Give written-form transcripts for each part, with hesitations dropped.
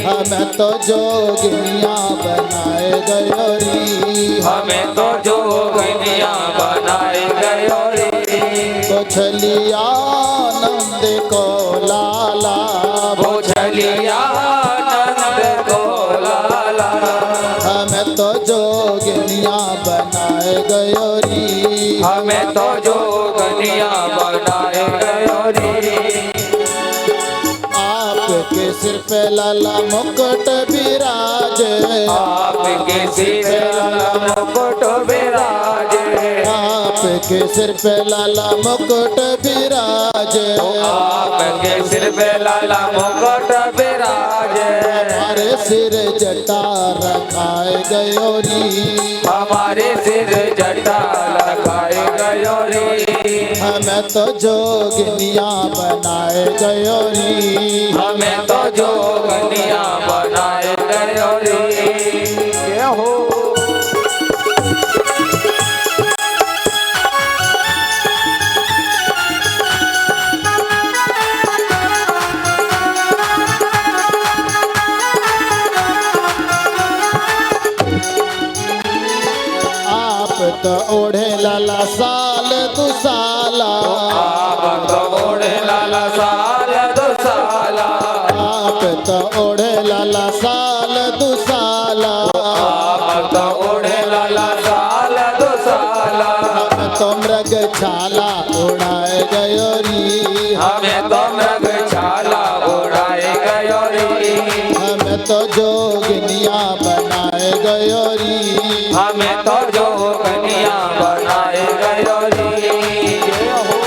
हमें तो जोगिनिया बनाए गयो री, हमें तो जोगिनिया बनाए गयो रे। बोझलिया नंद को लाला, बोझलिया नंद को लाला। हमें तो जोगिनिया बनाए गयो री, हमें तो जोगिनिया बनाए गयो रे। आपके सिर पे लाला मुकुट विराजे, आपके सिर पे लाला मुकुट विराजे। आपके सिर पे लाला मुकुट विराजे, आपके सिर पे लाला मुकुट विराजे। हमारे सिर जटा रखाए गयो री, हमारे सिर जटा लगाए गयो रे। हमें तो जोगिनिया बनाए गयो री, हमें तो जोगिनिया बनाए गयो रे। ये हो तो ओढ़े लाला साल दुसाला, आप तो ओढ़े लाला साल दुसाला। आप तो ओढ़े लाला साल दुसाला, आप तो ओढ़े लाला साल दुसाला। हम तो मृग छाला उड़ाए गयो री, हमें तो मृग छाला उड़ाए गयो रे। हमें तो जोगिनिया बनाए गयो री, हमें तो जोगिनिया बनाए गयो रे। ये हो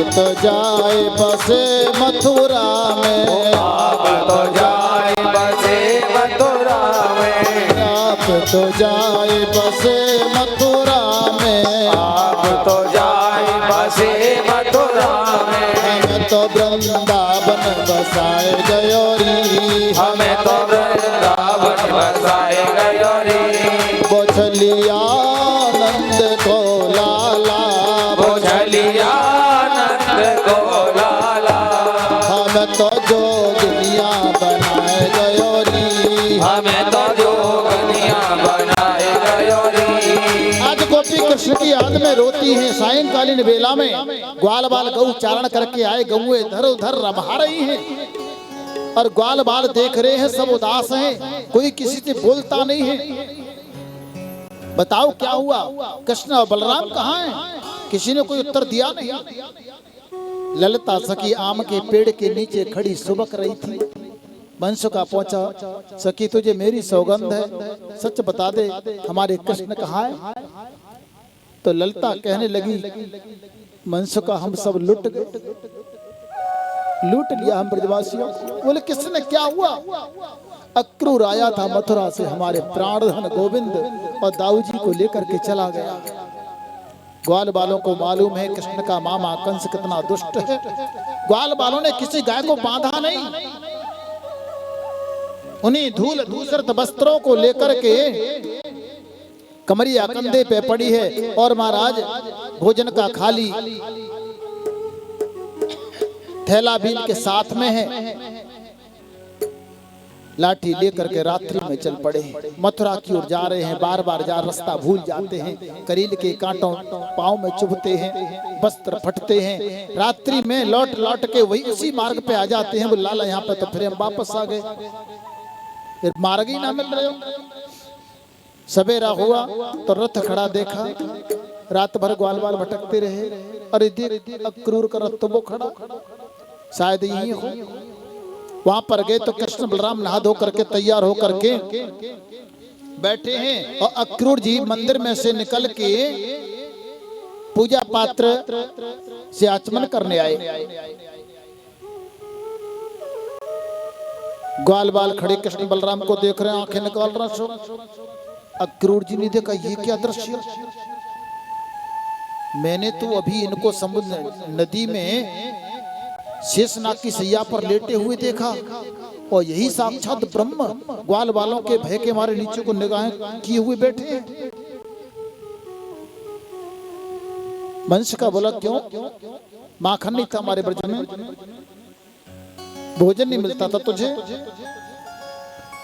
तो जाए बसे मथुरा में, आप तो जाए बसे मथुरा में। आप तो जाए बसे मथुरा में, आप तो जाए बसे मथुरा में। हमें तो वृंदावन बसाए गयो री, हमें तो वृंदावन बसाए गयो रे। बोझलिया नंद को लाला, बोझलिया नंद को लाला। हमें तो जोगिनिया बनाए गयो री, हमें तो जोगिनिया बनाए गयो रे। आज गोपी कृष्ण की याद में रोती हैं। सायंकालीन बेला में ग्वाल बाल गौ चारण करके आए, गौएं इधर उधर रमहा रही हैं और ग्वाल बाल देख रहे हैं, सब उदास हैं, कोई किसी से बोलता नहीं है। बताओ क्या हुआ, कृष्ण और बलराम कहाँ हैं? किसी ने कोई उत्तर दिया नहीं। ललिता सखी आम के पेड़ के नीचे खड़ी सुबक रही थी। वंश का पहुंचा, सखी तुझे मेरी सौगंध है, सच बता दे हमारे कृष्ण कहाँ है? तो ललिता कहने लगी, वंश का हम सब लूट लिया हम ब्रजवासियों। बोले किसने, क्या हुआ? अक्रूर आया था मथुरा से, हमारे प्राणधन गोविंद और दाऊ जी को लेकर के चला गया। ग्वाल बालों को मालूम है कृष्ण का मामा कंस कितना दुष्ट है। ग्वाल बालों ने किसी गाय को बांधा नहीं, उन्हीं धूल धूसरित वस्त्रों को लेकर के कमरिया कंधे पे पड़ी है और महाराज भोजन का खाली थैला भी के साथ में है। लाठी लेकर के रात्रि में चल पड़े, मथुरा की ओर जा रहे हैं। बार बार जा रास्ता भूल जाते हैं, करील के कांटों पाँव में चुभते हैं, वस्त्र फटते हैं। रात्रि में लौट लौट के वही उसी मार्ग पे आ जाते हैं। वो लाला यहाँ पे, तो फिर हम वापस आ गए, फिर मार्ग ही ना मिल रहे हो। सवेरा हुआ तो रथ खड़ा देखा, रात भर ग्वाल बाल भटकते रहे। अरे देख अक्रूर का रथ तो वो खड़ा, शायद यही हो। वहां पर गए तो कृष्ण बलराम नहा धो करके तैयार हो करके बैठे हैं और अक्रूर जी मंदिर में से निकल के पूजा पात्र से आचमन करने आए। ग्वाल बाल खड़े कृष्ण बलराम को देख रहे हैं, आंखें निकाल रहा सो। क्रूर जी ने देखा ये क्या दृश्य, मैंने तो अभी इनको समुद्र नदी में शेषनाग की सैया पर लेटे हुए देखा और यही साक्षात ब्रह्म ग्वाल बालों के भय के मारे नीचे को निगाहें किए हुए बैठे हैं। वंश का बोला क्यों? माखन नहीं था हमारे ब्रज में, भोजन नहीं मिलता था तुझे।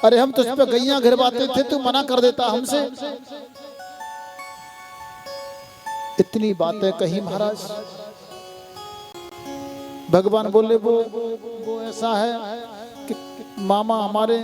अरे हम तुझ पे गैया घिरवाते थे, तू मना कर देता हमसे। इतनी बातें कही महाराज। भगवान बोले वो ऐसा है कि मामा हमारे